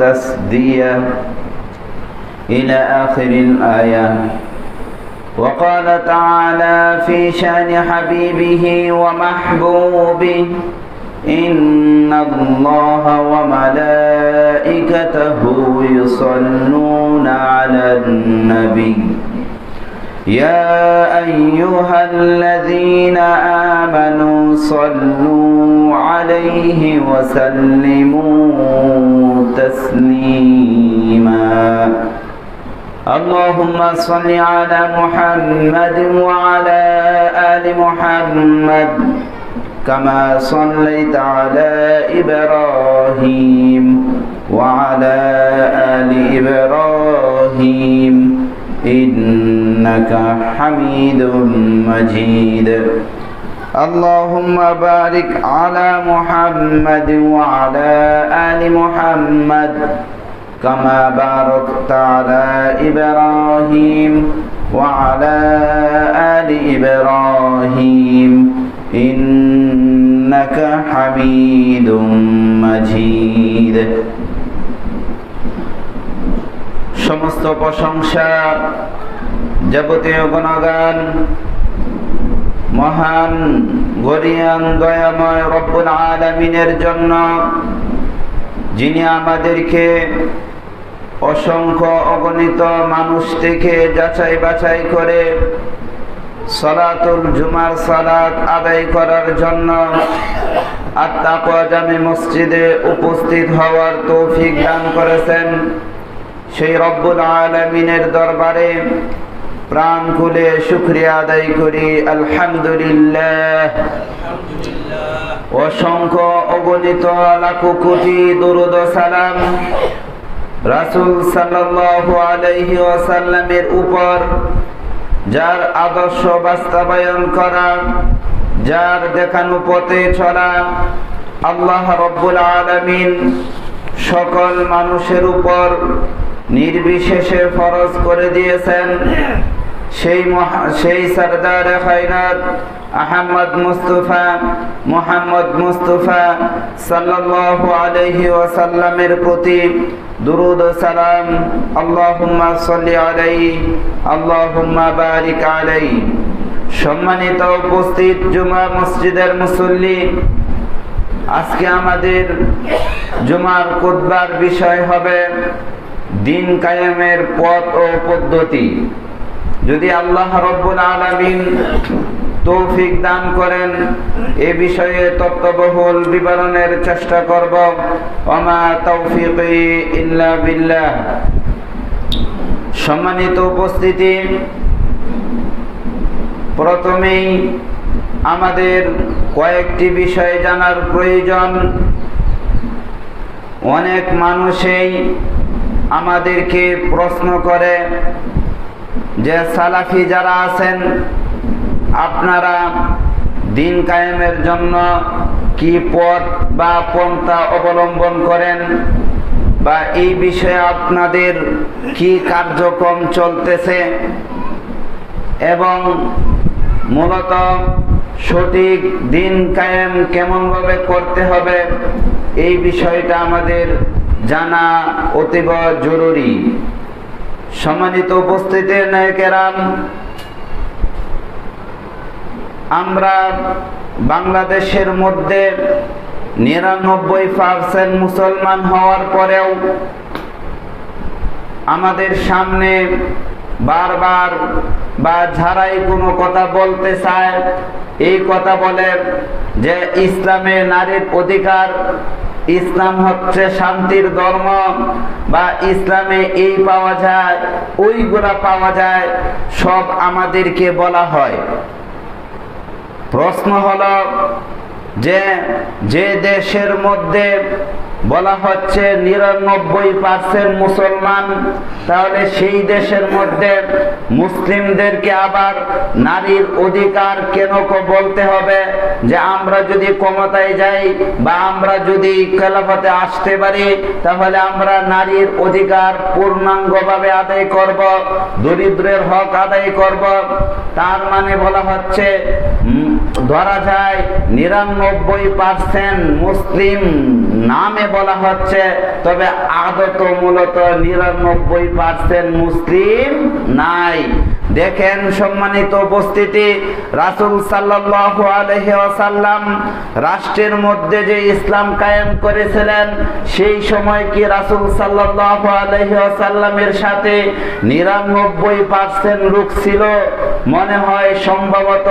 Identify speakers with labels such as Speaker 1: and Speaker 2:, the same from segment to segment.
Speaker 1: وتسدية إلى آخر الآية. وقال تعالى في شأن حبيبه ومحبوبه: إن الله وملائكته يصلون على النبي يا أيها الذين آمنوا صلوا عليه وسلموا تسليما. اللهم صل على محمد وعلى آل محمد كما صليت على إبراهيم وعلى آل إبراهيم إنك حميد مجيد. اللهم بارك على محمد وعلى آل محمد كما باركت على إبراهيم وعلى آل إبراهيم إنك حميد مجيد. সমস্ত প্রশংসা, যাবতীয় গুণগান মহান গরিয়ান দয়াময় রব্বুল আলামিনের জন্য, যিনি আমাদেরকে অসংখ্য অগণিত মানুষ থেকে যাচাই বাছাই করে সালাতুল জুমার সালাত আদায় করার জন্য আত-তাকওয়া জামে মসজিদে উপস্থিত হওয়ার তৌফিক দান করেছেন। সেই রব্বুল আলামিনের দরবারে প্রাণ খুলে শুকরিয়া আদায় করি, আলহামদুলিল্লাহ। অসংখ্য অগণিত লাখো কোটি দরুদ ও সালাম রাসূল সাল্লাল্লাহু আলাইহি ওয়াসাল্লামের উপর, যার আদর্শ বাস্তবায়ন করা, যার দেখানো পথে চলা আল্লাহ রব্বুল আলামিন সকল মানুষের উপর নির্বিশেষে ফরজ করে দিয়েছেন। সেই সরদার খায়রাত আহমদ মুহাম্মদ মুস্তাফা সাল্লাল্লাহু আলাইহি ওয়াসাল্লামের প্রতি দুরূদ ও সালাম, আল্লাহুম্মা সাল্লি আলাইহি আল্লাহুম্মা বারিক আলাইহি। সম্মানিত উপস্থিত জুমা মসজিদের মুসল্লি, আজকে আমাদের জুমার খুতবার বিষয় হবে দিন কায়েমের পথ ও পদ্ধতি। যদি আল্লাহ রব্বুল আলামিন তৌফিক দান করেন, এ বিষয়ে তত্ত্ববহুল বিবরণের চেষ্টা করব। ওমা তাওফীকি ইল্লা বিল্লাহ। সম্মানিত উপস্থিতি, প্রথমেই আমাদের কয়েকটি বিষয় জানার প্রয়োজন। অনেক মানুষই আমাদেরকে প্রশ্ন করে যে সালাফি যারা আছেন, আপনারা দিন কায়েমের জন্য কি পথ বা পন্থা অবলম্বন করেন, বা এই বিষয়ে আপনাদের কি কার্যক্রম চলতেছে, এবং মূলত সঠিক দিন কায়েম কেমনভাবে করতে হবে, এই বিষয়টা আমাদের জানা অতীব জরুরি। সম্মানিত উপস্থিতি নেকেরাম, আমরা বাংলাদেশের মধ্যে ৯৯% মুসলমান হওয়ার পরেও আমাদের সামনে বারবার বা যারাই কোনো কথা বলতে চায়, এই কথা বলে যে ইসলামে নারীর অধিকার, ইসলাম হচ্ছে শান্তির ধর্ম, বা ইসলামে এই পাওয়া যায় ওইগুলা পাওয়া যায়, সব আমাদেরকে বলা হয়। প্রশ্ন হলো যে দেশের মধ্যে বলা হচ্ছে ৯৯% মুসলমান, তাহলে সেই দেশের মধ্যে মুসলিমদেরকে আবার নারীর অধিকার কেন বলতে হবে যে আমরা যদি ক্ষমতায় যাই বা আমরা যদি খেলাফতে আসতে পারি তাহলে আমরা নারীর অধিকার পূর্ণাঙ্গভাবে আদায় করব, দরিদ্রের হক আদায় করব। তার মানে বলা হচ্ছে ধরা যায় 99% মুসলিম নামে বলা হচ্ছে, তবে আদত মূলত 99% মুসলিম নাই। দেখেন সম্মানিত উপস্থিতি, রাসূল সাল্লাল্লাহু আলাইহি ওয়াসাল্লাম রাষ্ট্রের মধ্যে যে ইসলাম কায়েম করেছিলেন, সেই সময় কি রাসূল সাল্লাল্লাহু আলাইহি ওয়াসাল্লামের সাথে 99% লোক ছিল? মনে হয় সম্ভবত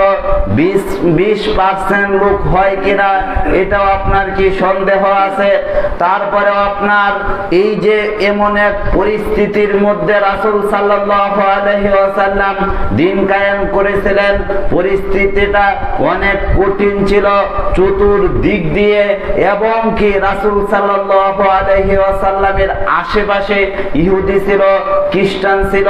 Speaker 1: 20% লোক হয় কিনা এটাও আপনার কি সন্দেহ আছে। তারপরে আপনার এই যে এমন এক পরিস্থিতির মধ্যে রাসূল সাল্লাল্লাহু আলাইহি ওয়াসাল্লাম দিন কায়েম করেছিলেন, পরিস্থিতিটা অনেক কঠিন ছিল চতুর্দিক দিয়ে, এবং কি রাসূল সাল্লাল্লাহু আলাইহি ওয়াসাল্লামের আশেপাশে ইহুদি ছিল, খ্রিস্টান ছিল,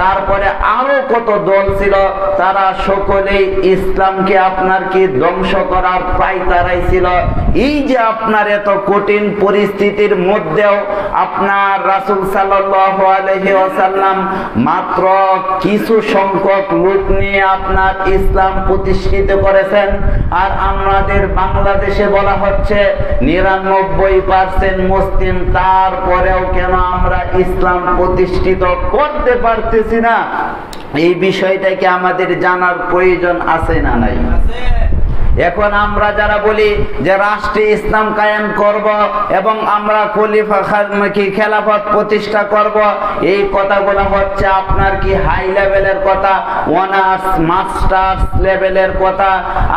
Speaker 1: তারপরে আরো কত দল ছিল, তারা সকলেই ইসলামকে আপনার কি ধ্বংস করার প্রায় তারাই ছিল। এই যে আপনার এত কঠিন পরিস্থিতির মধ্যেও আপনার রাসূল সাল্লাল্লাহু আলাইহি ওয়াসাল্লাম মাত্র কিছু সংখ্যক লোক নিয়ে আপনার ইসলাম প্রতিষ্ঠিত করেছেন। আর আমাদের বাংলাদেশে বলা হচ্ছে 99% মুসলিম, তারপরেও কেন আমরা ইসলাম প্রতিষ্ঠিত করতে পারতেছি না? এই বিষয়টাকে আমাদের জানার প্রয়োজন আছে না নাই? এখন আমরা যারা বলি যে রাষ্ট্রে ইসলাম কায়েম করব এবং আমরা খেলাফত প্রতিষ্ঠা করব, এই কথাগুলো হচ্ছে আপনার কি হাই লেভেলের কথা, অনার্স মাস্টার্স লেভেলের কথা।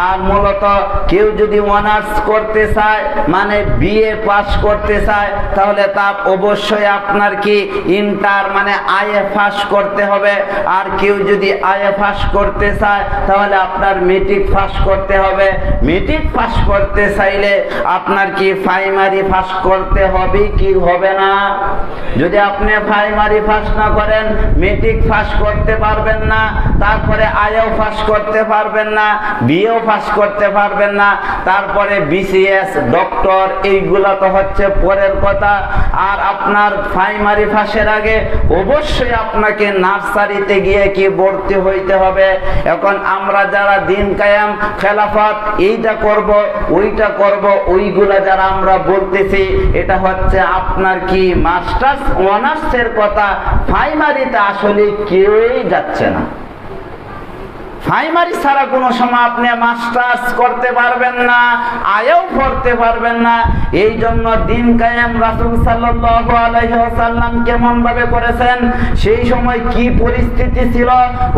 Speaker 1: আর মূলত কেউ যদি অনার্স করতে চায়, মানে বিএ পাস করতে চায়, তাহলে তার অবশ্যই আপনার কি ইন্টার মানে আইএ পাস করতে হবে। আর কেউ যদি আইএ পাস করতে চায়, তাহলে আপনার মেট্রিক পাস করতে হবে। মেট্রিক পাস করতে চাইলে আপনার কি প্রাইমারি পাস করতে হবে কি হবে না? যদি আপনি প্রাইমারি পাস না করেন, মেট্রিক পাস করতে পারবেন না, তারপরে আইও পাস করতে পারবেন না, বিএও পাস করতে পারবেন না, তারপরে বিসিএস ডক্টর এইগুলা তো হচ্ছে পরের কথা। আর আপনার প্রাইমারি পাসের আগে অবশ্যই আপনাকে নার্সারিতে গিয়ে কি ভর্তি হইতে হবে। এখন আমরা যারা দিন কায়েম খেলাফত এইটা করব ওইটা করব, ওইগুলা যারা আমরা বলতেছি, এটা হচ্ছে আপনার কি মাস্টার্স অনার্সের কথা। প্রাইমারিতে আসলে কেউই যাচ্ছে না। প্রাইমারি ছাড়া কোনো সময় আপনি মাস্টার্স করতে পারবেন না, আয়েও পড়তে পারবেন না। এই জন্য দিন কায়েম রাসূল সাল্লাল্লাহু আলাইহি ওয়াসাল্লাম কেমন ভাবে করেছেন, সেই সময় কি পরিস্থিতি ছিল,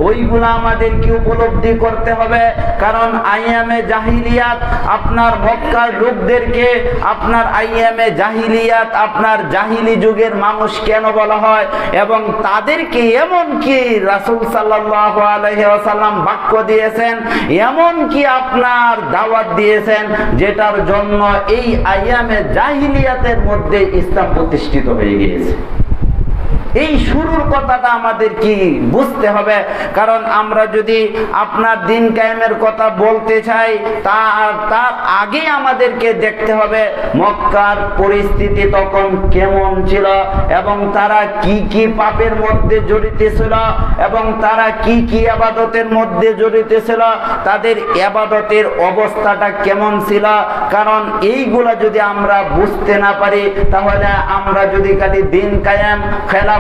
Speaker 1: ওইগুলো আমাদের কি উপলব্ধি করতে হবে। কারণ আইয়ামে জাহিলিয়াত আপনার মক্কার লোকদেরকে আপনার আইয়ামে জাহিলিয়াত আপনার জাহিলি যুগের মানুষ কেন বলা হয়, এবং তাদেরকে এমন কি রাসূল সাল্লাল্লাহু আলাইহি ওয়াসাল্লাম বাক্য দিয়েছেন, এমন কি আপনার দাওয়াত দিয়েছেন, যেটার জন্য এই আইয়ামে জাহিলিয়াতের মধ্যে ইসলাম প্রতিষ্ঠিত হয়ে গিয়েছে। এই শুরুর কথাটা আমাদের কি বুঝতে হবে। কারণ আমরা যদি আপনার দিন কায়েমের কথা বলতে চাই, তার আগে আমাদেরকে দেখতে হবে মক্কার পরিস্থিতি তখন কেমন ছিল, এবং তারা কি কি পাপের মধ্যে জড়িত ছিল, এবং তারা কি কি ইবাদতের মধ্যে জড়িত ছিল, তাদের ইবাদতের অবস্থাটা কেমন ছিল। কারণ এইগুলা যদি আমরা বুঝতে না পারি, তাহলে আমরা যদি খালি দিন কায়েম খেলাফত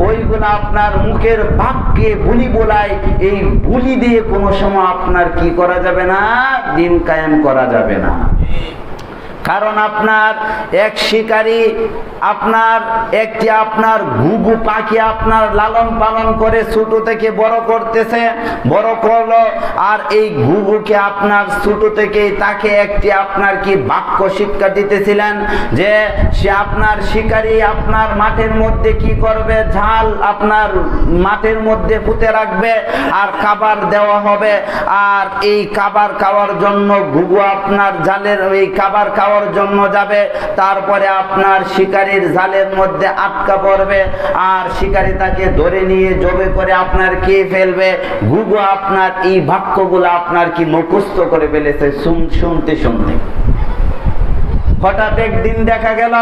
Speaker 1: ওইগুলো আপনার মুখের বাক্যে বুলি বলাই, এই বুলি দিয়ে কোনো সময় আপনার কি করা যাবে না, দিন কায়েম করা যাবে না। কারণ আপনার এক শিকারী আপনার একটি আপনার ঘুঘু পাখি আপনার লালন পালন করে ছোট থেকে বড় করতেছে, বড় করলো। আর এই ঘুঘুকে আপনার ছোট থেকে তাকে একটি আপনার কি বাক্য শিক্ষা দিতেছিলেন, যে সে আপনার শিকারী আপনার মাঠের মধ্যে কি করবে, ঝাল আপনার মাঠের মধ্যে পুঁতে রাখবে, আর খাবার দেওয়া হবে। আর এই খাবার খাওয়ার জন্য ঘুঘু আপনার জালের এই খাবার খাওয়ার জন্য যাবে, তারপরে আপনার শিকারীর জালের মধ্যে আটকা পড়বে, আর শিকারী তাকে ধরে নিয়ে জবে করে আপনার খেয়ে ফেলবে। ঘুঘু আপনার এই বাক্যগুলো আপনার কি মুখস্থ করে ফেলেছে শুনতে শুনতে। হঠাৎ একদিন দেখা গেল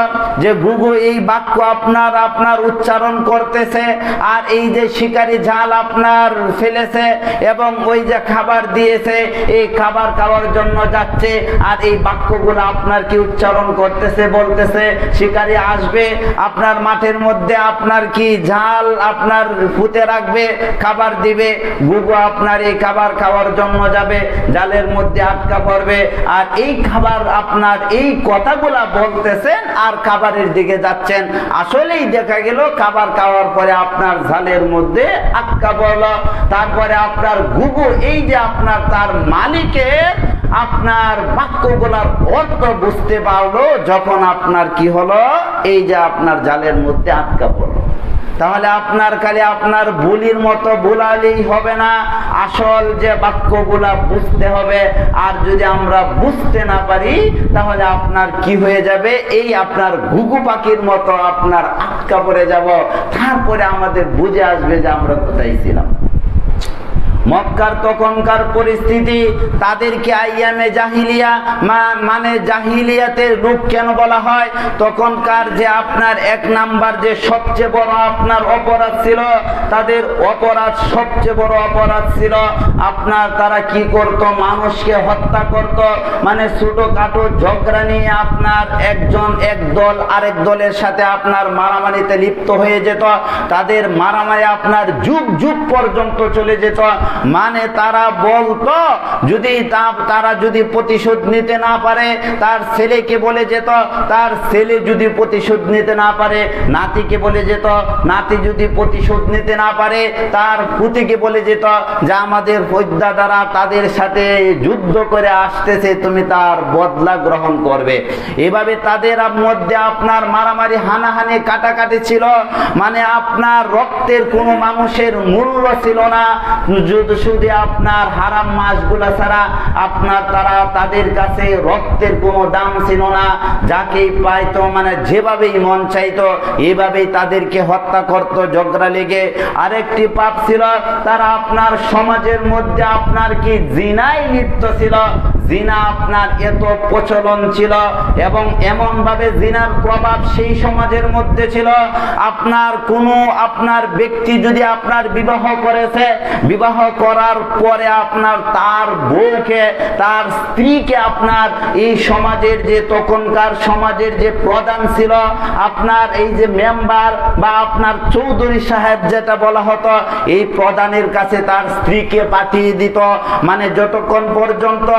Speaker 1: যে ঘুঘু এই বাক্য আপনার উচ্চারণ করতেছে, আর এই যে শিকারি জাল আপনার ফেলেছে এবং ওই যে খাবার দিয়েছে, এই খাবার খাওয়ার জন্য যাচ্ছে, আর এই বাক্যগুলো আপনার কি উচ্চারণ করতেছে, বলতেছে শিকারি আসবে আপনার মাঠের মধ্যে, আপনার কি জাল আপনার পুঁতে রাখবে, খাবার দিবে, ঘুঘু আপনার এই খাবার খাওয়ার জন্য যাবে, জালের মধ্যে আটকা পড়বে, আর এই খাবার আপনার এই কথাগুলা বলতেছেন আর খাবারের দিকে যাচ্ছেন। আসলেই দেখা গেল খাবার খাওয়ার পরে আপনার জালের মধ্যে আটকা পড়ল। তারপরে আপনার ঘুঘু এই যে আপনার তার মালিকের আপনার বাক্যগুলার অর্থ বুঝতে পারলো, যখন আপনার কি হলো, এই যে আপনার জালের মধ্যে আটকা পড়লো। তাহলে আপনার খালি আপনার ভুলির মতো ভুলালেই হবে না, আসল যে বাক্যগুলা বুঝতে হবে। আর যদি আমরা বুঝতে না পারি তাহলে আপনার কি হয়ে যাবে, এই আপনার ঘুঘু পাখির মতো আপনার আটকা পড়ে যাব। তারপরে আমাদের বুঝে আসবে যে আমরা কোথায় ছিলাম। মক্কার তখনকার পরিস্থিতি, তাদেরকে আইয়ামে জাহিলিয়া মানে জাহিলিয়াতের লোক কেন বলা হয়? তখনকার যে আপনার এক নাম্বার যে সবচেয়ে বড় আপনার অপরাধ ছিল, তাদের অপরাধ সবচেয়ে বড় অপরাধ ছিল আপনার তারা কি করত, মানুষকে হত্যা করত। মানে ছোটখাটো ঝগড়া নিয়ে আপনার একজন এক দল আরেক দলের সাথে আপনার মারামারিতে লিপ্ত হয়ে যেত। তাদের মারামারি আপনার যুগ যুগ পর্যন্ত চলে যেত। মানে তারা বলতো যদি তারা যদি প্রতিশোধ নিতে না পারে, তার ছেলেকে বলে যেত, তার ছেলে যদি প্রতিশোধ নিতে না পারে নাতিকে বলে যেত, নাতি যদি প্রতিশোধ নিতে না পারে তার পুতিকে বলে যেত যে আমাদের পৈদাদারা তাদের সাথে যুদ্ধ করে আসতেছে, তুমি তার বদলা গ্রহণ করবে। এভাবে তাদের মধ্যে আপনার মারামারি হানাহানি কাটাকাটি ছিল। মানে আপনার রক্তের কোনো মানুষের মূল্য ছিল না, শুধু আপনার হারাম মাসগুলা ছাড়া আপনার তাদের কাছে রক্তের কোনো দাম ছিল না। যাকেই পাইতো মানে যেভাবেই মন চাইতো এভাবেই তাদেরকে হত্যা করত ঝগড়া লেগে। আরেকটি পাপ ছিল, তারা আপনার সমাজের মধ্যে আপনার কি জিনায় লিপ্ত ছিল। জিনা আপনার এত প্রচলন ছিল এবং এমন ভাবে জিনার প্রভাব সেই সমাজের মধ্যে ছিল, আপনার কোনো আপনার ব্যক্তি যদি আপনার বিবাহ করেছে, বিবাহ করার পরে আপনার তার বউকে তার স্ত্রীকে আপনার এই সমাজের যে তখনকার সমাজের যে প্রধান ছিল আপনার এই যে মেম্বার বা আপনার চৌধুরী সাহেব যেটা বলা হতো, এই প্রধানের কাছে তার স্ত্রীকে পাঠিয়ে দিত। মানে যতক্ষণ পর্যন্ত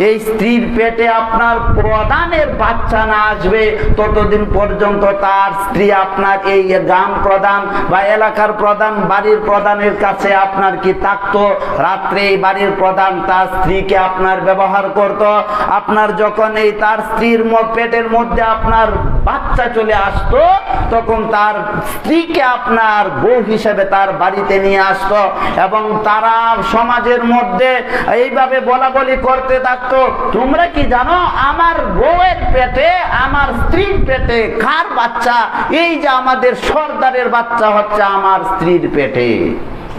Speaker 1: এই স্ত্রীর পেটে আপনার প্রধানের বাচ্চা না আসবে ততদিন পর্যন্ত তার স্ত্রী আপনার এই গ্রাম প্রধান বা এলাকার প্রধান বাড়ির প্রধানের কাছে আপনার কি থাকতো। রাত্রে এই বাড়ির প্রধান তার স্ত্রীকে আপনার ব্যবহার করত। আপনার যখন এই তার স্ত্রীর পেটের মধ্যে আপনার বাচ্চা চলে আসতো তখন তার স্ত্রীকে আপনার বউ হিসেবে তার বাড়িতে নিয়ে আসতো এবং তারা সমাজের মধ্যে এইভাবে বলা বলি করতে থাকতো, তোমরা কি জানো আমার বউয়ের পেটে আমার স্ত্রীর পেটে কার বাচ্চা? এই যে আমাদের সর্দারের বাচ্চা হচ্ছে আমার স্ত্রীর পেটে।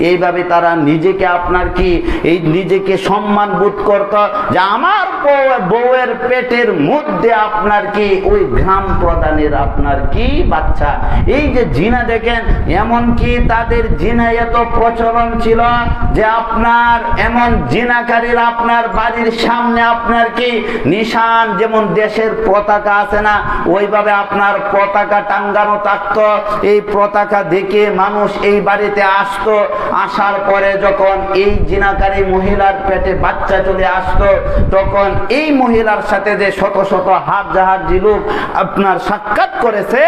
Speaker 1: এইভাবে তারা নিজেকে আপনার কি এই নিজেকে সম্মান বোধ করত যে আমার বউয়ের পেটের মধ্যে আপনার কি ওই গ্রাম প্রধানের আপনার কি বাচ্চা। এই যে জিনা দেখেন, এমন কি তাদের জিনা এত প্রচলন ছিল যে আপনার এমন জিনাকারীরা আপনার বাড়ির সামনে আপনার কি নিশান যেমন দেশের পতাকা আছে না, ওইভাবে আপনার পতাকা টাঙ্গানো থাকতো। এই পতাকা দেখে মানুষ এই বাড়িতে আসতো, আসার পরে যখন এই জিনাকারী মহিলার পেটে বাচ্চা চলে আসতো তখন এই মহিলার সাথে যে শত শত হাজার লোক আপনার সাক্ষাৎ করেছে,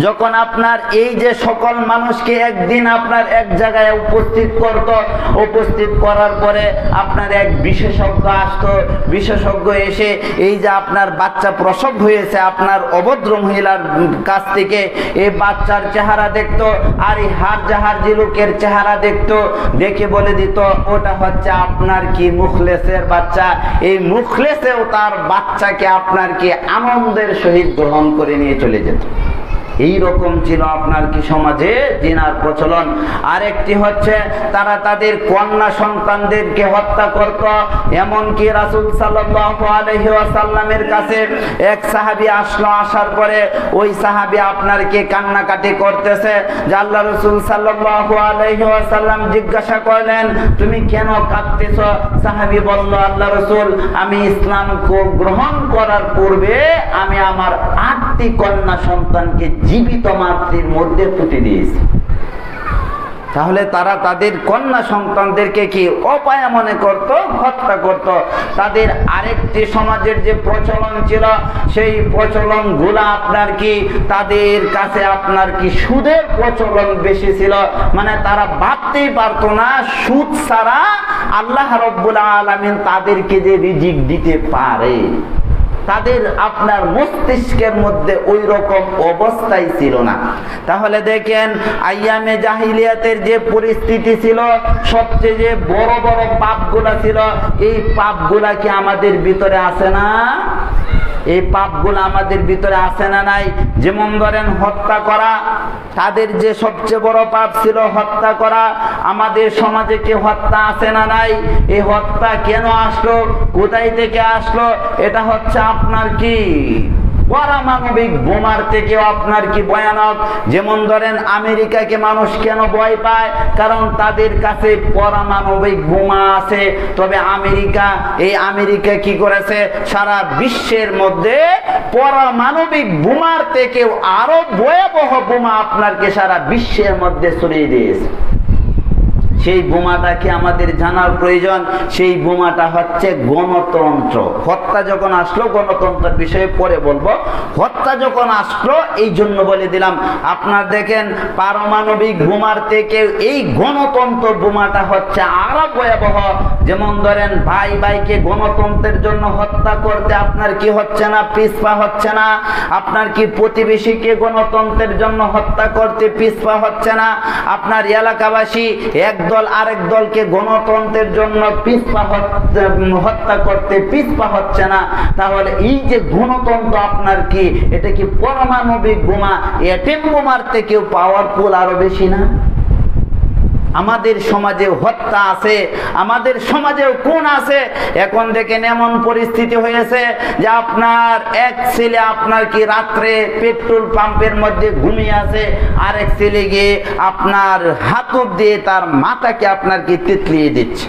Speaker 1: যখন আপনার এই যে সকল মানুষকে একদিন আপনার এক জায়গায় উপস্থিত করত, উপস্থিত করার পরে আপনার এক বিশেষজ্ঞ আসতো, বিশেষজ্ঞ এসে এই যে আপনার বাচ্চা প্রসব হয়েছে আপনার অভদ্র মহিলার কাছ থেকে এই বাচ্চার চেহারা দেখতো আর এই হাজার লোকের চেহারা দেখতো, দেখে বলে দিত ওটা হচ্ছে আপনার কি মুখলেসের বাচ্চা। এই মুখলেসেও তার বাচ্চাকে আপনার কি আনন্দের সহিত গ্রহণ করে নিয়ে চলে যেত। এই রকম ছিল আপনার কি সমাজে জিনার প্রচলন। আরেকটি হচ্ছে তারা তাদের কন্যা সন্তানদেরকে হত্যা করত। এমনকি রাসূল সাল্লাল্লাহু আলাইহি ওয়াসাল্লামের কাছে এক সাহাবী আসলো, আসার পরে ওই সাহাবী আপনার কি কান্নাকাটি করতেছে, যে আল্লাহ রাসূল সাল্লাল্লাহু আলাইহি ওয়াসাল্লাম জিজ্ঞাসা করলেন তুমি কেন কাঁদতেছো? সাহাবী বলল, আল্লাহ রাসূল, আমি ইসলাম গ্রহণ করার পূর্বে আমি আমার 8টি কন্যা সন্তানকে জীবিত মাতৃর মধ্যে পুঁতে দিয়েছি। তাহলে তারা তাদের কন্যা সন্তানদেরকে কি অপায়া মনে করত, হত্যা করত। তাদের আরেকটি সমাজের যে প্রচলন ছিল, সেই প্রচলন গুলা আপনার কি তাদের কাছে আপনার কি সুদের প্রচলন বেশি ছিল। মানে তারা ভাবতেই পারতো না সুদ ছাড়া আল্লাহ রাব্বুল আলামিন তাদেরকে যে রিজিক দিতে পারে। তাদের আপনার মস্তিষ্কের মধ্যে ওই রকম অবস্থাই ছিল না। তাহলে দেখেন আইয়ামে জাহিলিয়াতের যে পরিস্থিতি ছিল, সবচেয়ে যে বড় বড় পাপগুলা ছিল, এই পাপগুলা কি আমাদের ভিতরে আছে না? এই পাপগুলো আমাদের ভিতরে আছে না নাই? যেমন ধরেন হত্যা করা, তাদের যে সবচেয়ে বড় পাপ ছিল হত্যা করা। আমাদের সমাজে কি হত্যা আছে না নাই? এই হত্যা কেন আসলো, কোথায় থেকে আসলো? এটা হচ্ছে আপনার কি পারমাণবিক বোমার থেকেও আপনার কি ভয়ানক। যেমন ধরেন আমেরিকাকে মানুষ কেন ভয় পায়? কারণ তাদের কাছে পারমাণবিক বোমা আছে। তবে আমেরিকা কি করেছে? সারা বিশ্বের মধ্যে পারমাণবিক বোমার থেকেও আরো ভয়াবহ বোমা আপনার কি সারা বিশ্বের মধ্যে ছড়িয়ে দিয়েছে। সেই বোমাটাকে আমাদের জানার প্রয়োজন। সেই বোমাটা হচ্ছে গণতন্ত্র। হত্যা যখন আসলো, গণতন্ত্রের বিষয়ে পরে বলবো। হত্যা যখন আসলো এই জন্য বলে দিলাম। আপনার দেখেন পারমাণবিক বোমার থেকে এই গণতন্ত্র বোমাটা হচ্ছে আরো ভয়াবহ। যেমন ধরেন ভাই ভাইকে গণতন্ত্রের জন্য হত্যা করতে আপনার কি হচ্ছে না, পিছপা হচ্ছে না। আপনার কি প্রতিবেশীকে গণতন্ত্রের জন্য হত্যা করতে পিছপা হচ্ছে না। আপনার এলাকাবাসী একদল আরেক দলকে গণতন্ত্রের জন্য হত্যা করতে পিছপা হচ্ছে না। তাহলে এই যে গণতন্ত্র আপনার কি, এটা কি পারমাণবিক বোমা, এটম বোমার থেকেও পাওয়ারফুল আরো বেশি না? আমাদের সমাজে হত্যা আছে, আমাদের সমাজেও খুন আছে। এখন দেখেন এমন পরিস্থিতি হয়েছে যে আপনার এক ছেলে আপনার কি রাত্রে পেট্রোল পাম্পের মধ্যে ঘুমিয়ে আছে, আরেক ছেলে গিয়ে আপনার হাতুড় দিয়ে তার মাথাকে আপনার কি তেতলিয়ে দিচ্ছে।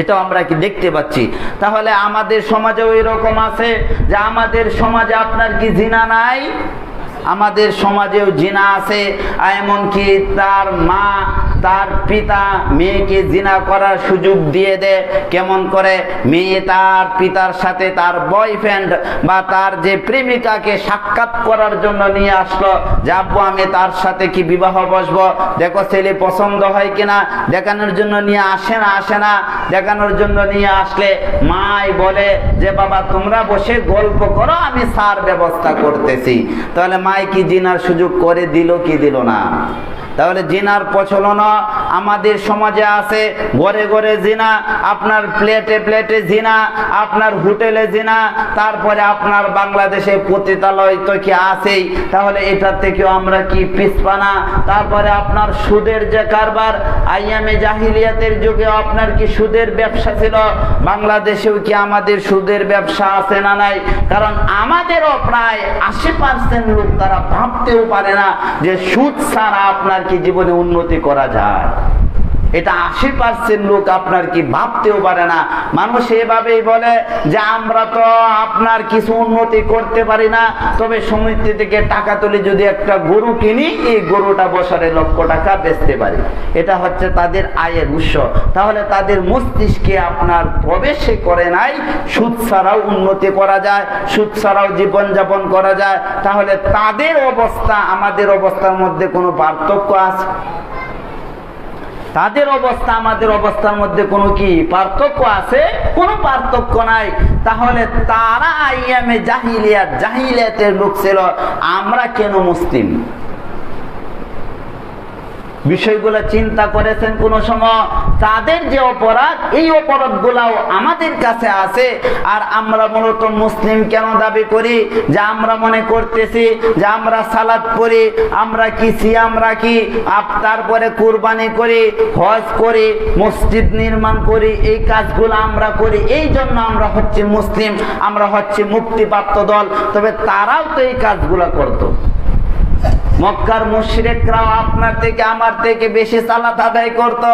Speaker 1: এটাও আমরা কি দেখতে পাচ্ছি। তাহলে আমাদের সমাজে ওই রকম আছে যে আমাদের সমাজে আপনার কি জিনা নাই? আমাদের সমাজেও জিনা আছে। এমনকি তার মা তার পিতা মেয়েকে জিনা করার সুযোগ দিয়ে দেয়। কেমন করে? মেয়ে তার পিতার সাথে তার বয়ফ্রেন্ড বা তার যে প্রেমিকাকে সাক্ষাৎ করার জন্য নিয়ে আসলো, যে আব্বু আমি তার সাথে কি বিবাহ বসবো, দেখো ছেলে পছন্দ হয় কিনা, দেখানোর জন্য নিয়ে আসে না। দেখানোর জন্য নিয়ে আসলে মাই বলে যে বাবা তোমরা বসে গল্প করো, আমি সার ব্যবস্থা করতেছি। তাহলে মাই কি জিনার সুযোগ করে দিল কি দিল না? তাহলে জিনার প্রচলন আমাদের সমাজে আছে। ঘরে ঘরে জিনা, আপনার প্লেটে প্লেটে জিনা, আপনার হোটেলে জিনা, তারপরে আপনার বাংলাদেশে পতিতালয় তো কি আছেই। তাহলে এটার থেকেও আমরা কি পিছপা না? তারপরে আপনার সুদের যে কারবার, আইয়ামে জাহিলিয়াতের যুগে আপনার কি সুদের ব্যবসা ছিল। বাংলাদেশেও কি আমাদের সুদের ব্যবসা আছে না নাই? কারণ আমাদেরও প্রায় 80% লোক তারা ভাবতেও পারে না যে সুদ ছাড়া আপনার কি জীবনে উন্নতি করা যায়। এটা 80% লোক আপনার কি ভাবতেও পারে না। মানুষ এভাবেই বলে যে আমরা তো আপনার কিছু উন্নতি করতে পারি না, তবে সমিতি থেকে টাকা তুলে যদি একটা গরু কিনি, এই গরুটা বছরে লক্ষ টাকা বেচতে পারি। এটা হচ্ছে তাদের আয়ের উৎস। তাহলে তাদের মস্তিষ্কে আপনার প্রবেশে করে নাই সুদ ছাড়াও উন্নতি করা যায়, সুদ ছাড়াও জীবনযাপন করা যায়। তাহলে তাদের অবস্থা আমাদের অবস্থার মধ্যে কোনো পার্থক্য আছে? তাদের অবস্থা আমাদের অবস্থার মধ্যে কোনো কি পার্থক্য আছে? কোনো পার্থক্য নাই। তাহলে তারা আইয়ামে জাহিলিয়াতের লোক ছিল, আমরা কেন মুসলিম? বিষয়গুলো চিন্তা করেছেন কোন সময়? তাদের যে অপরাধ, এই অপরাধগুলাও আমাদের কাছে আছে। আর আমরা মূলত মুসলিম কেন দাবি করি? যে আমরা মনে করতেছি যে আমরা সালাত পড়ি, আমরা কি সিয়াম রাখি, তারপরে কুরবানি করি, হজ করি, মসজিদ নির্মাণ করি, এই কাজগুলো আমরা করি, এই জন্য আমরা হচ্ছে মুসলিম, আমরা হচ্ছে মুক্তিপ্রাপ্ত দল। তবে তারাও তো এই কাজগুলো করত। মক্কার মুশরিকরাও আপনার থেকে আমার থেকে বেশি সালাত আদায় করত।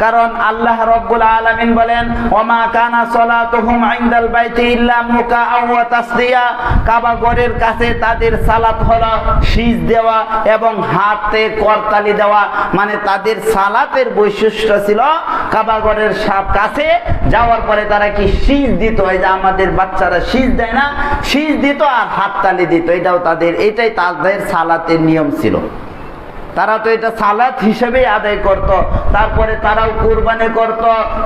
Speaker 1: কারণ আল্লাহ রাব্বুল আলামিন বলেন, ওমা কানা সালাতুহুম ইনদাল বাইতি ইল্লা মুকাআ ওয়া তাসদিয়া। কাবা ঘরের কাছে তাদের সালাত হলো শীষ দেওয়া এবং হাতে করতালি দেওয়া। মানে তাদের সালাতের বৈশিষ্ট্য ছিল কাবা ঘরের কাছে যাওয়ার পরে তারা কি শীষ দিত, এই যে আমাদের বাচ্চারা শীষ দেয় না, শীষ দিত আর হাততালি দিত। এটাই তাদের সালাতের নিয়ম ছিল। তারা তো এটা সালাত হিসেবে আদায় করত। তারপরে তারাও কুরবানি করত,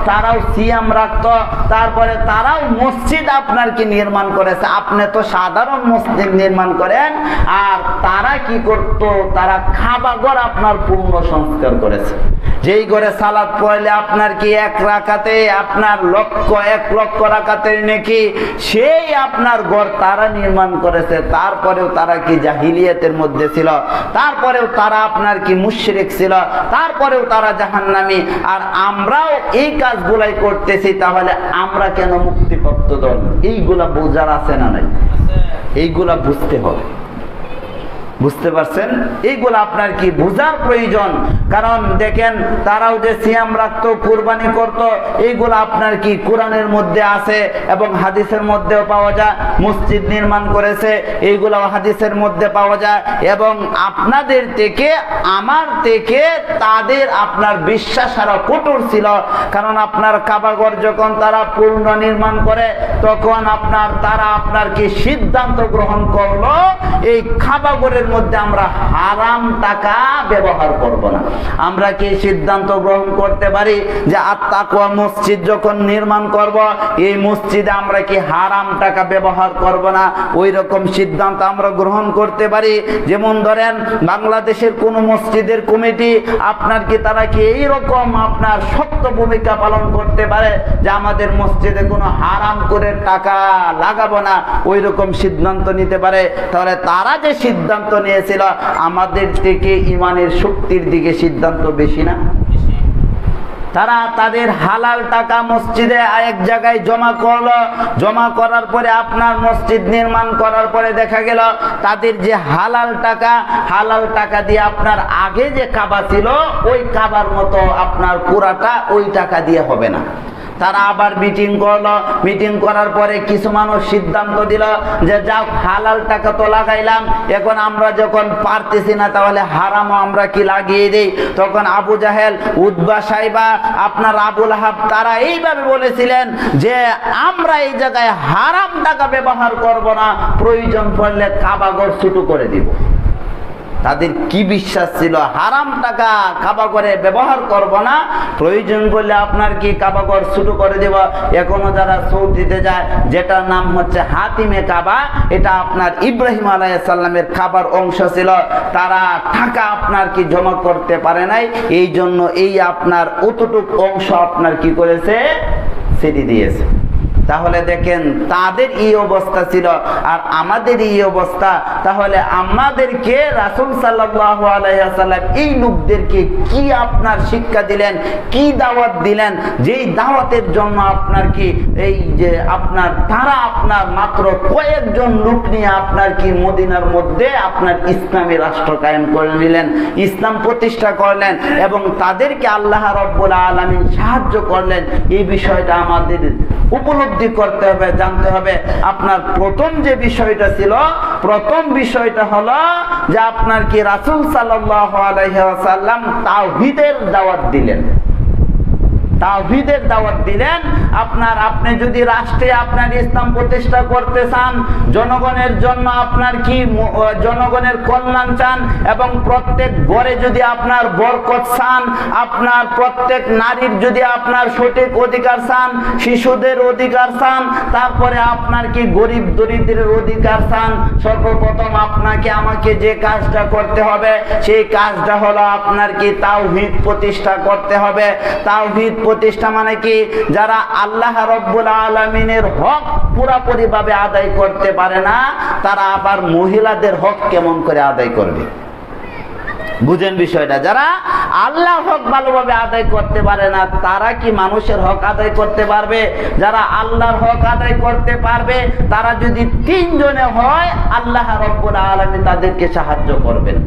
Speaker 1: তারাও সিয়াম রাখত, তারপরে তারাও মসজিদ আপনার কি নির্মাণ করেছে। আপনি তো সাধারণ মসজিদ নির্মাণ করেন, আর তারা কি করত? তারা কাবা ঘর আপনার পূর্ণ সংস্কার করেছে। যেই ঘরে সালাত পড়লে আপনার কি 1 রাকাতে আপনার 1 লক্ষ রাকাতের নেকি, সেই আপনার ঘর তারা নির্মাণ করেছে। তারপরেও তারা কি জাহিলিয়াতের মধ্যে ছিল, তারপরেও তারা আপনার কি মুশরিক ছিল, তারপরেও তারা জাহান্নামী। আর আমরাও এই কাজগুলাই করতেছি, তাহলে আমরা কেন মুক্তিপ্রাপ্ত দল? এইগুলা বোঝার আছে না নাই? এইগুলা বুঝতে হবে। বুঝতে পারছেন? এইগুলো আপনার কি বোঝার প্রয়োজন। কারণ দেখেন, তারাও যে সিয়াম রাখতো, কুরবানি করত, এইগুলো আপনার কি কোরআনের মধ্যে আছে এবং হাদিসের মধ্যেও পাওয়া যায়। মসজিদ নির্মাণ করেছে, এইগুলো হাদিসের মধ্যে পাওয়া যায়। এবং আপনাদের থেকে আমার থেকে তাদের আপনার বিশ্বাস আরো কঠোর ছিল। কারণ আপনার কাবাঘর যখন তারা পূর্ণ নির্মাণ করে, তখন তারা আপনার কি সিদ্ধান্ত গ্রহণ করলো, এই কাবাঘরের মধ্যে আমরা হারাম টাকা ব্যবহার করব না। আমরা কি সিদ্ধান্ত গ্রহণ করতে পারি যে আত-তাকওয়া মসজিদ যখন নির্মাণ করব, এই মসজিদে আমরা কি হারাম টাকা ব্যবহার করব না? ওই রকম সিদ্ধান্ত আমরা গ্রহণ করতে পারি। যেমন ধরেন, বাংলাদেশের কোন মসজিদের কমিটি আপনার কি তারা কি এই রকম আপনার শক্ত ভূমিকা পালন করতে পারে যে আমাদের মসজিদে কোনো হারাম করে টাকা লাগাবো না, ওই রকম সিদ্ধান্ত নিতে পারে? তাহলে তারা যে সিদ্ধান্ত নিয়েছিল, আমাদের থেকে ইমানের শক্তির দিকে সিদ্ধান্ত বেশি না? তারা তাদের হালাল টাকা মসজিদে এক জায়গায় জমা করলো, জমা করার পরে আপনার মসজিদ নির্মাণ করার পরে দেখা গেল তাদের যে হালাল টাকা দিয়ে আপনার আগে যে কাবা ছিল, ওই কাবার মতো আপনার পুরাটা ওই টাকা দিয়ে হবে না। তারা আবার মিটিং করলো, মিটিং করার পরে কিছু মানুষ সিদ্ধান্ত দিল যে যাও, হালাল টাকা তো লাগাইলাম, এখন আমরা যখন পারতেছি না, তাহলে হারামও আমরা কি লাগিয়ে দেই। তখন আবু জাহেল, উতবা, সাইবা, আপনার আবুল আহাব, তারা এইভাবে বলেছিলেন যে আমরা এই জায়গায় হারাম টাকা ব্যবহার করব না, প্রয়োজন পড়লে কাবাঘর ছোট করে দিব। তাদের কি বিশ্বাস ছিল? হারাম টাকা কাবাঘরে ব্যবহার করব না, প্রয়োজন বললে আপনার কি কাবাঘর শুরু করে দেব। এখনো যারা সৌদিতে যায়, যেটার নাম হচ্ছে হাতিমে কাবা, এটা আপনার ইব্রাহিম আলাইহিস সালামের কাবার অংশ ছিল। তারা টাকা আপনার কি জমা করতে পারে নাই, এই জন্য এই আপনার অতটুক অংশ আপনার কি করেছে, ছেড়ে দিয়েছে। তাহলে দেখেন, তাদের এই অবস্থা ছিল আর আমাদের এই অবস্থা। তাহলে আমাদেরকে রাসূল সাল্লাল্লাহু আলাইহি ওয়াসাল্লাম এই লোকদেরকে কি আপনার শিক্ষা দিলেন, কি দাওয়াত দিলেন, যেই দাওয়াতের জন্য আপনার কি এই যে আপনার তারা আপনার মাত্র কয়েকজন লোক নিয়ে আপনার কি মদিনার মধ্যে আপনার ইসলামী রাষ্ট্র কায়েম করে নিলেন, ইসলাম প্রতিষ্ঠা করলেন এবং তাদেরকে আল্লাহ রাব্বুল আলামিন সাহায্য করলেন। এই বিষয়টা আমাদের উপলব্ধি করতে হবে, জানতে হবে। আপনার প্রথম যে বিষয়টা ছিল, প্রথম বিষয়টা হলো যে আপনার কি রাসূল সাল্লাল্লাহু আলাইহি ওয়াসাল্লাম তাওহীদের দাওয়াত দিলেন। তাওহীদের দাওয়াত দিলেন। আপনি যদি রাষ্ট্রে আপনার ইসলাম প্রতিষ্ঠা করতে চান, জনগণের জন্য আপনার কি জনগণের কল্যাণ চান এবং প্রত্যেক ঘরে যদি আপনার বরকত চান, আপনার প্রত্যেক নারীর যদি আপনার সঠিক অধিকার চান, শিশুদের অধিকার চান, তারপরে আপনার কি গরিব দরিদ্রের অধিকার চান, সর্বপ্রথম আপনাকে আমাকে যে কাজটা করতে হবে, সেই কাজটা হলো আপনার কি তাওহীদ প্রতিষ্ঠা করতে হবে। তাওহীদ প্রতিষ্ঠা মানে কি? যারা আল্লাহ রাব্বুল আলামিনের হক পুরোপুরি ভাবে আদায় করতে পারে না, তারা আবার মহিলাদের হক কেমন করে আদায় করবে? বুঝেন বিষয়টা। যারা আল্লাহর হক ভালোভাবে আদায় করতে পারে না, তারা কি মানুষের হক আদায় করতে পারবে? যারা আল্লাহর হক আদায় করতে পারবে, তারা যদি 3 জনে হয়, আল্লাহ রাব্বুল আলামিন তাদেরকে সাহায্য করবেন।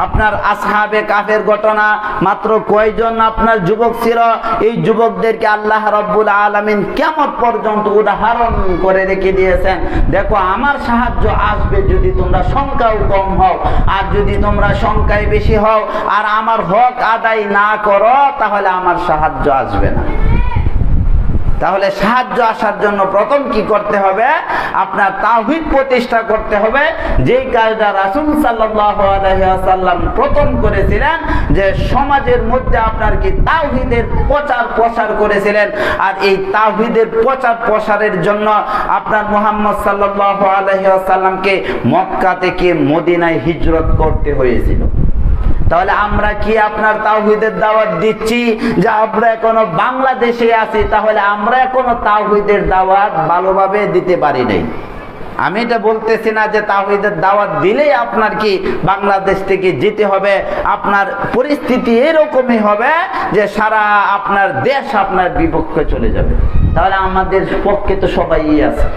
Speaker 1: আপনার আসহাবে কাফের ঘটনা, মাত্র কয়জন আপনার যুবক ছিল, এই যুবকদেরকে আল্লাহ রাব্বুল আলামিন কিয়ামত পর্যন্ত উদাহরণ করে রেখে দিয়েছেন। দেখো, আমার সাহায্য আসবে যদি তোমরা সংখ্যাও কম হও, আর যদি তোমরা সংখ্যায় বেশি হও আর আমার হক আদায় না করো, তাহলে আমার সাহায্য আসবে না। তাহলে সাহায্য আসার জন্য প্রথম কি করতে হবে? আপনার তাওহীদ প্রতিষ্ঠা করতে হবে, যেই কাজটা রাসূল সাল্লাল্লাহু আলাইহি ওয়াসাল্লাম প্রথম করেছিলেন, যে সমাজের মধ্যে আপনার কি তাওহীদের প্রচার প্রসার করেছিলেন। আর এই তাওহীদের প্রচার প্রসারের জন্য আপনার মুহাম্মদ সাল্লাল্লাহু আলাইহি ওয়াসাল্লামকে মক্কা থেকে মদিনায় হিজরত করতে হয়েছিল। তাহলে আমরা কি আপনার তাওহীদের দাওয়াত দিচ্ছি? যে আমরা এখনো বাংলাদেশে আছি, তাহলে আমরা এখনো তাওহীদের দাওয়াত ভালোভাবে দিতে পারি নাই। আমি এটা বলতেছি না যে তাওহীদের দাওয়াত দিলেই আপনার কি বাংলাদেশ থেকে যেতে হবে। আপনার পরিস্থিতি এরকমই হবে যে সারা আপনার দেশ আপনার বিপক্ষে চলে যাবে। তাহলে আমাদের পক্ষে তো সবাই আছে।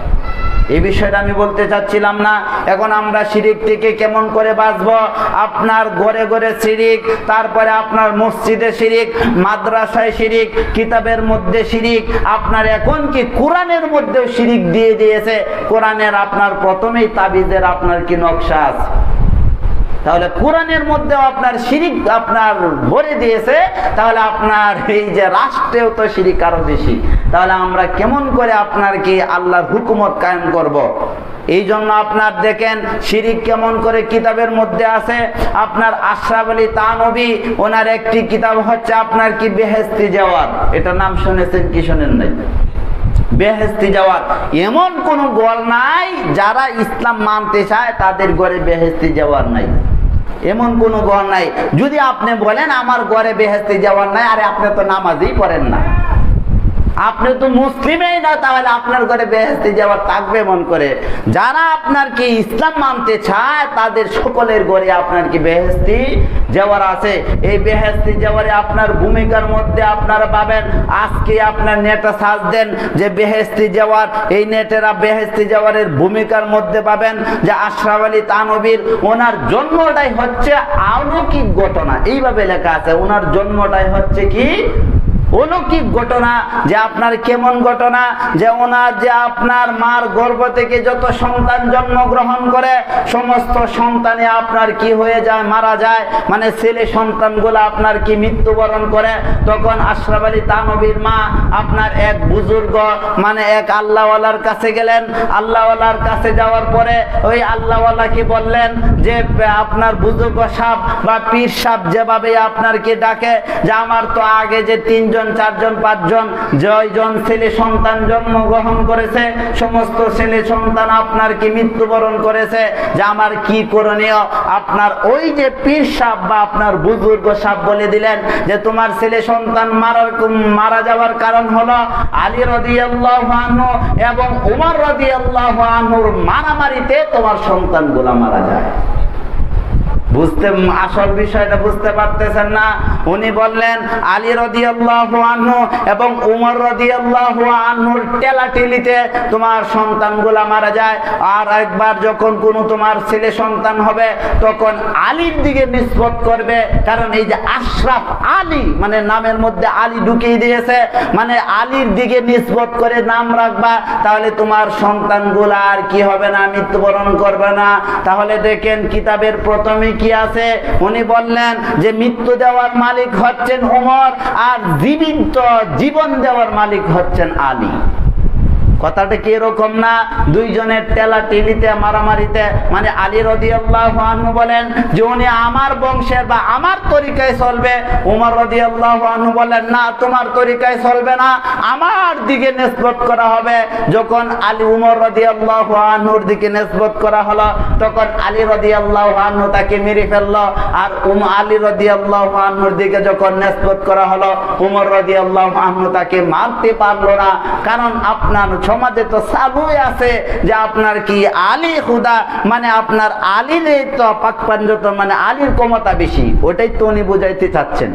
Speaker 1: এই বিষয়টা আমি বলতে চাচ্ছিলাম না। এখন আমরা শিরিক থেকে কেমন করে বাঁচবো? আপনার ঘরে ঘরে শিরিক, তারপরে আপনার মসজিদে শিরিক, মাদ্রাসায় শিরিক, কিতাবের মধ্যে শিরিক, আপনার এখন কি কোরআনের মধ্যেও শিরিক দিয়ে দিয়েছে। কোরআনের আপনার প্রথমেই তাবিজের আপনার কি নকশা আছে। তাহলে কোরআনের মধ্যেও আপনার শিরিক আপনার ভরে দিয়েছে। তাহলে আপনার এই যে রাষ্ট্রেও তো শিরিক আরো বেশি। তাহলে আমরা কেমন করে আপনার কি আল্লাহর হুকুমত কায়েম করব? এই জন্য আপনার দেখেন শিরিক কেমন করে কিতাবের মধ্যে আছে। আপনার আশরাফ আলী থানভী, ওনার একটি কিতাব হচ্ছে আপনার কি বেহেশতি জাওয়ার। এটা নাম শুনেছেন কি শুনেন নাই? বেহেশতি জাওয়ার। এমন কোন ঘর নাই যারা ইসলাম মানতে চায় তাদের ঘরে বেহেশতি জাওয়ার নাই, এমন কোন ঘর নাই। যদি আপনি বলেন আমার ঘরে বেহেশতি জাওয়ার নাই, আরে আপনি তো নামাজই পড়েন না, আপনি তো মুসলিমই না, তাহলে আপনার ঘরে বেহেশতি জাওয়ার থাকবে মন করে? যারা আপনার কি ইসলাম মানতে চায় তাদের সকলের ঘরে আপনার কি বেহেশতি জাওয়ার আছে। এই বেহেশতি জাওয়ারে আপনার ভূমিকার মধ্যে আপনারা পাবেন, আজকে আপনার নেটে সার্চ দেন যে বেহেশতি জাওয়ার, এই নেটেরা বেহেশতি জাওয়ারের ভূমিকার মধ্যে পাবেন যে আশরাফ আলী থানভীর ওনার জন্মটাই হচ্ছে অলৌকিক ঘটনা। এইভাবে লেখা আছে, ওনার জন্মটাই হচ্ছে কি অলৌকিক ঘটনা। যে আপনার কেমন ঘটনা? যে ওনার যে আপনার মার গর্ভ থেকে যত সন্তান জন্মগ্রহণ করে, সমস্ত সন্তানে আপনার কি হয়ে যায়? মারা যায়। মানে ছেলে সন্তানগুলো আপনার কি মৃত্যুবরণ করে। তখন আশরাফ আলী থানভীর মা আপনার এক বুজুর্গ মানে এক আল্লাহওয়ালার কাছে গেলেন। আল্লাহওয়ালার কাছে যাওয়ার পরে ওই আল্লাহওয়ালা কি বললেন যে আপনার বুজুর্গ সাহেব বা পীর সাহেব যেভাবে আপনার কি ডাকে, যে আমার তো আগে যে 3 জন 4 জন 5 জন 6 জন ছেলে সন্তান জন্মগ্রহণ করেছে, সমস্ত ছেলে সন্তান আপনার কি মৃত্যুবরণ করেছে, যে আমার কি করণীয়? আপনার ওই যে পীর সাহেব বা আপনার বুজুর্গ সাহেব বলে দিলেন যে তোমার ছেলে সন্তান মারা যাওয়ার কারণ হলো আলী রাদিয়াল্লাহু আনহু এবং উমর রাদিয়াল্লাহু আনহুর মারামারিতে তোমার সন্তানগুলো মারা যায়। বুঝতে আসল বিষয়টা বুঝতে পারতেছেন না। উনি বললেন আলী রাদিয়াল্লাহু আনহু এবং উমর রাদিয়াল্লাহু আনহুর টেলাটেলিতে তোমার সন্তানগুলা মারা যায়। আর একবার যখন কোনো তোমার ছেলে সন্তান হবে তখন আলীর দিকে নিসবত করবে, কারণ এই যে আশরাফ আলী মানে নামের মধ্যে আলী ঢুকিয়ে দিয়েছে, মানে আলীর দিকে নিসবত করে নাম রাখবা, তাহলে তোমার সন্তানগুলা আর কি হবে না? মৃত্যুবরণ করবে না। তাহলে দেখেন কিতাবের প্রথমে কি আছে? উনি বললেন যে মৃত্যু দেওয়ার মালিক হচ্ছেন ওমর আর জীবন দেওয়ার মালিক হচ্ছেন আলী। কথাটা কি এরকম না? দুইজনের টেলাটেলিতে মারামারিতে, মানে আলী রাদিয়াল্লাহু আনহু বলেন যে উনি আমার বংশের বা আমার তরিকায় চলবে, উমর রাদিয়াল্লাহু আনহু বলেন না, তোমার তরিকায় চলবে না, আমার দিকে নিসবত করা হবে। যখন আলী উমর রাদিয়াল্লাহু আনহুর দিকে নিসবত করা হলো, তখন আলী রাদিয়াল্লাহু আনহু তাকে মেরে ফেললো। আর আলী রাদিয়াল্লাহু আনহুর দিকে যখন নিসবত করা হলো, উমর রাদিয়াল্লাহু আনহু তাকে মারতে পারলো না। কারণ আপনার সমাজে তো চালুই আছে যে আপনার কি আলী খুদা, মানে আপনার আলীর তো পাক পাঞ্জতন, মানে আলীর ক্ষমতা বেশি, ওটাই তো উনি বুঝাইতে চাচ্ছেন,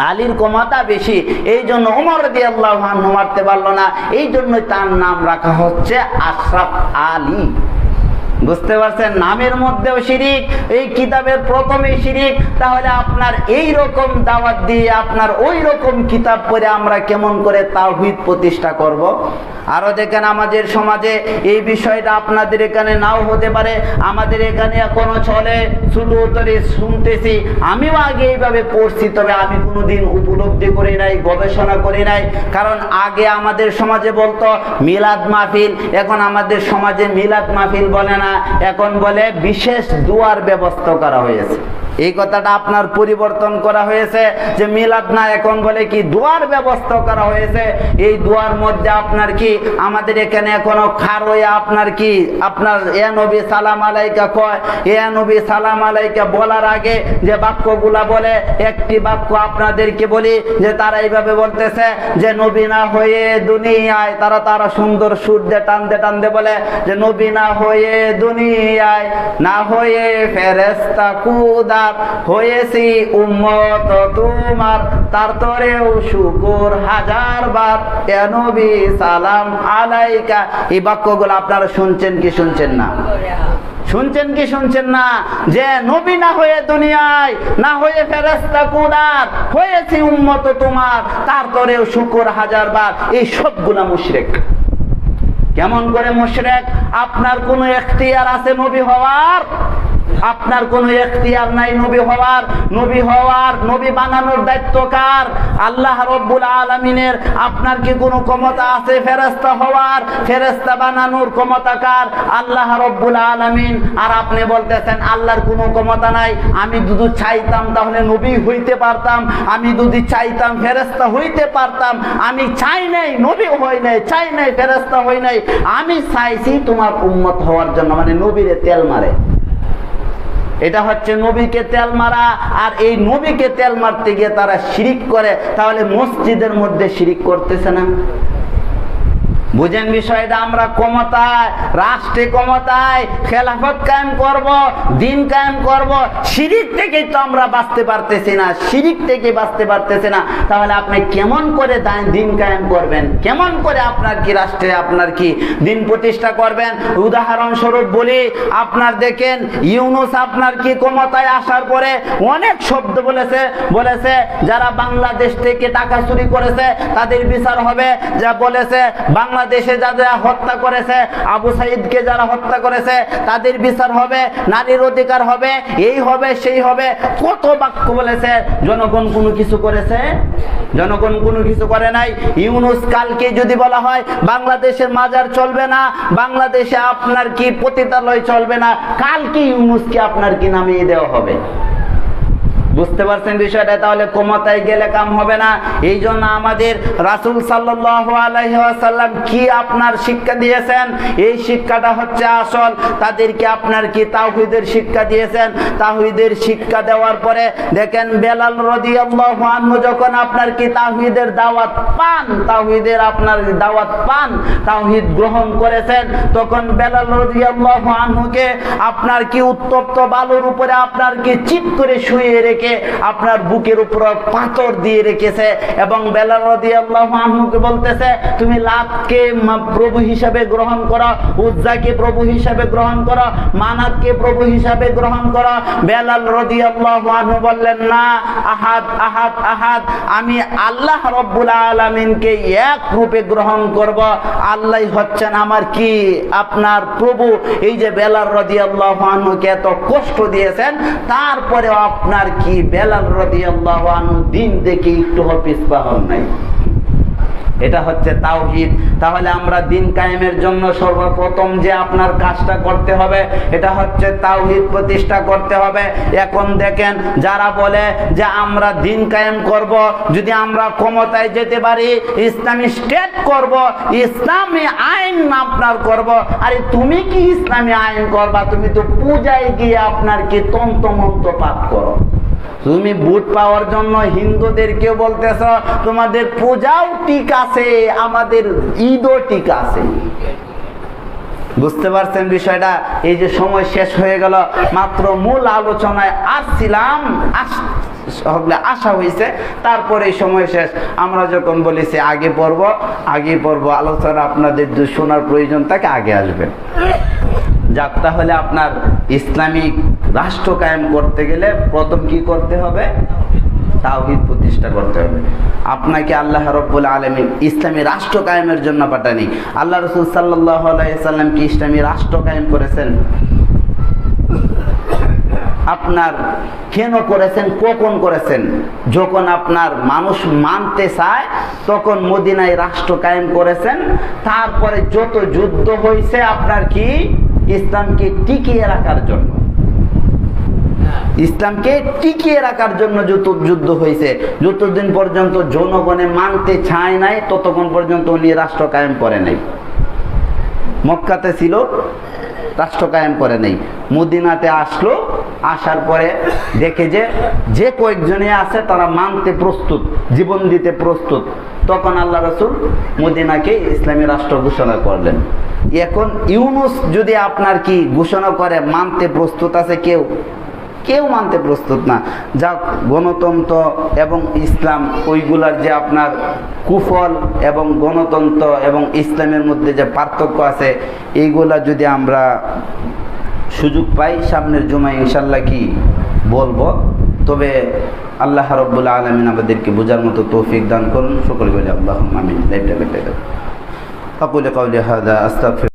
Speaker 1: আলীর ক্ষমতা বেশি। এই জন্য ওমর রাদিয়াল্লাহু আনহু মারতে পারলো না, এই জন্য তার নাম রাখা হচ্ছে আশরাফ আলী। বুঝতে পারছেন? নামের মধ্যেও শিরিক, এই কিতাবের প্রথমেই শিরিক। তাহলে আপনার এই রকম দাওয়াত দিয়ে আপনার ওই রকম কিতাব পড়ে আমরা কেমন করে তাওহীদ প্রতিষ্ঠা করব? আরো দেখেন আমাদের সমাজে এই বিষয়টা আপনাদের এখানে নাও হতে পারে, আমাদের এখানে এখনো চলে, ছোট উত্তরে শুনতেছি, আমিও আগে এইভাবে পড়ছি, তবে আমি কোনোদিন উপলব্ধি করি নাই, গবেষণা করি নাই। কারণ আগে আমাদের সমাজে বলতো মিলাদ মাহফিল, এখন আমাদের সমাজে মিলাদ মাহফিল বলে না, এখন বলে বিশেষ দুয়ার ব্যবস্থা করা হয়েছে। এই কথাটা আপনার পরিবর্তন করা হয়েছে, যে মিলাদ না, এখন বলে কি দুয়ার ব্যবস্থা করা হয়েছে। এই দুয়ার মধ্যে আপনার কি আমাদের এখানে এখনো খার হয়ে আপনার কি আপনার এ নবী সালাম আলাইকা কয়, এ নবী সালাম আলাইকা বলার আগে যে বাক্যগুলা বলে, একটি বাক্য আপনাদেরকে বলি, যে তারা এইভাবে বলতেছে যে নবী না হয়ে দুনিয়ায়, তারা সুন্দর সুর দিয়ে টানতে টানতে বলে যে নবী না হয়ে দুনিয়ায়, না হয়ে ফেরেশতা খুদা হয়েছি উম্মত তোমার, তার তরেও শুকর হাজার বার, এ নবী সালাম আলাইকা। এই বাক্যগুলো আপনারা শুনছেন কি শুনছেন না? শুনছেন কি শুনছেন না? যে নবী না হয়ে দুনিয়ায়, না হয়ে ফেরেশতা খুদার, হয়েছি উম্মত তোমার, তার তরেও শুকর হাজার বার। এই সবগুলা মুশরিক। কেমন করে মুশরিক? আপনার কোনো এখতিয়ার আছে নবী হওয়ার? আপনার কোনো এখতিয়ার নাই নবী হওয়ার। নবী বানানোর দায়িত্ব কার? আল্লাহ রাব্বুল আলামিনের। আপনার কি কোনো ক্ষমতা আছে ফেরেশতা হওয়ার? ফেরেশতা বানানোর ক্ষমতা কার? আল্লাহ রাব্বুল আলামিন। আর আপনি বলতেছেন আল্লাহর কোনো ক্ষমতা নাই, আমি যদি চাইতাম তাহলে নবী হইতে পারতাম, আমি যদি চাইতাম ফেরেশতা হইতে পারতাম। আমি চাই নাই, নবী হই নাই, চাই নাই, ফেরেশতা হই নাই, আমি চাইছি তোমার উম্মত হওয়ার জন্য, মানে নবীরে তেল মারে। এটা হচ্ছে নবীকে তেল মারা। আর এই নবীকে তেল মারতে গিয়ে তারা শিরিক করে। তাহলে মসজিদের মধ্যে শিরিক করতেছে না? বুঝেন বিষয়টা? আমরা ক্ষমতায়, রাষ্ট্রে ক্ষমতায় খেলাফত কায়েম করব, দিন কায়েম করব, শিরিক থেকেই তো আমরা বাঁচতে পারতেছি না, শিরিক থেকে বাঁচতে পারতেছি না। তাহলে আপনি কেমন করে দিন কায়েম করবেন? কেমন করে আপনার কি রাষ্ট্রে আপনার কি দিন প্রতিষ্ঠা করবেন? উদাহরণস্বরূপ বলি, আপনার দেখেন ইউনূস আপনার কি ক্ষমতায় আসার পরে অনেক শব্দ বলেছে যারা বাংলাদেশ থেকে টাকা চুরি করেছে তাদের বিচার হবে, যা বলেছে বাংলাদেশে যারা হত্যা করেছে, আবু সাইদকে যারা হত্যা করেছে তাদের বিচার হবে, নারীর অধিকার হবে, এই হবে সেই হবে, কত বাক্য বলেছে। জনগণ কোনো কিছু করেছে? জনগণ কোনো কিছু করে নাই। ইউনূস কালকে যদি বলা হয় বাংলাদেশের মাজার চলবে না, বাংলাদেশে আপনার কি পতিতালয় চলবে না, কালকে ইউনূসকে আপনার কি নামিয়ে দেওয়া হবে। বুঝতে পারছেন বিষয়টা? তাহলে ক্ষমতায় গেলে কাম হবে না। এই জন্য আমাদের রাসূল সাল্লাল্লাহু আলাইহি ওয়াসাল্লাম কি আপনার শিক্ষা দিয়েছেন? এই শিক্ষাটা হচ্ছে আসল। তাদেরকে আপনার কি তাওহীদের শিক্ষা দিয়েছেন। তাওহীদের শিক্ষা দেওয়ার পরে দেখেন বেলাল রাদিয়াল্লাহু আনহু যখন আপনার কি তাওহীদের দাওয়াত পান, তাওহীদের আপনার দাওয়াত পান, তাওহীদ গ্রহণ করেছেন, তখন বেলাল রাদিয়াল্লাহু আনহুকে আপনার কি উত্তপ্ত বালুর উপরে আপনার কি চিৎ করে শুয়ে রেখে আপনার বুকের উপর পাথর দিয়ে রেখেছে, এবং বেলাল রাদিয়াল্লাহু আনহুকে বলতেছে তুমি লাতকে প্রভু হিসাবে গ্রহণ করো, উজ্জাকে প্রভু হিসাবে গ্রহণ করো, মানাতকে প্রভু হিসাবে গ্রহণ করো। বেলাল রাদিয়াল্লাহু আনহু বললেন না, আহাদ আহাদ আহাদ, আমি আল্লাহ রাব্বুল আলামিনকে এক রূপে গ্রহণ করব, আল্লাহই হচ্ছেন আমার কি আপনার প্রভু। এই যে বেলাল রাদিয়াল্লাহু আনহুকে এত কষ্ট দিয়েছেন, তারপরে আপনার কি বেলাল রাদিয়াল্লাহু আনহু দিন থেকে একটু পিছপা হন নাই। এটা হচ্ছে তাওহীদ। তাহলে আমরা দিন কায়েমের জন্য সর্বপ্রথম যে আপনার কাজটা করতে হবে এটা হচ্ছে তাওহীদ প্রতিষ্ঠা করতে হবে। এখন দেখেন যারা বলে যে আমরা দিন কায়েম করব, যদি আমরা ক্ষমতায় যেতে পারি ইসলামী স্টেট করব, ইসলামী আইন আপনার করব। আরে তুমি কি ইসলামী আইন করবা? তুমি তো পূজায় গিয়ে আপনার কি তন্ত্রমন্ত্র পাঠ করো। তুমি ভোট পাওয়ার জন্য হিন্দুদেরকে বলতেছ তোমাদের পূজাও ঠিক আছে, আমাদের ঈদও ঠিক আছে। বুঝতে পারছেন বিষয়টা? এই যে সময় শেষ হয়ে গেল, মাত্র মূল আলোচনায় আসছিলাম, আসা হয়েছে, তারপরে এই সময় শেষ। আমরা যখন বলেছি আগে পড়ব আলোচনা আপনাদের যদি শোনার প্রয়োজন থাকে আগে আসবেন। যাক, তাহলে আপনার ইসলামিক রাষ্ট্র কায়েম করতে গেলে প্রথম কি করতে হবে? তাওহীদ প্রতিষ্ঠা করতে হবে। আপনাকে আল্লাহ রাব্বুল আলামিন ইসলামী রাষ্ট্র কায়েমের জন্য পাঠানি। আল্লাহ রাসূল সাল্লাল্লাহু আলাইহি সাল্লাম কি ইসলামী রাষ্ট্র কায়েম করেছেন? আপনার কেন করেছেন, কখন করেছেন? যখন আপনার মানুষ মানতে চায় তখন মদিনায় রাষ্ট্র কায়েম করেছেন। তারপরে যত যুদ্ধ হয়েছে আপনার কি ইসলামকে টিকিয়ে রাখার জন্য, ইসলামকে টিকিয়ে রাখার জন্য যত যুদ্ধ হয়েছে, যতদিন পর্যন্ত জনগণে মানতে চায় নাই ততক্ষণ পর্যন্ত উনি রাষ্ট্র কায়েম করে নাই। মক্কাতে ছিল, রাষ্ট্র কায়েম করে নেই। মদিনাতে আসলো, আসার পরে দেখে যে কয়েকজনে আছে তারা মানতে প্রস্তুত, জীবন দিতে প্রস্তুত, তখন আল্লাহ রাসূল মদিনাকে ইসলামী রাষ্ট্র ঘোষণা করলেন। এখন ইউনুস যদি আপনার কি ঘোষণা করে মানতে প্রস্তুত আছে? কেউ মানতে প্রস্তুত না। যা গণতন্ত্র এবং ইসলাম ওইগুলার যে আপনার কুফল এবং গণতন্ত্র এবং ইসলামের মধ্যে যে পার্থক্য আছে এইগুলা যদি আমরা সুযোগ পাই সামনের জুমায় ইনশাল্লাহ কি বলবো। তবে আল্লাহ রাব্বুল আলামিন আমাদেরকে বোঝার মতো তৌফিক দান করুন। সকলে বলি আল্লাহুম্মা আমিন। লাইভটা কেটে দাও। আকুলু কাওলি হাযা আস্তাগফির।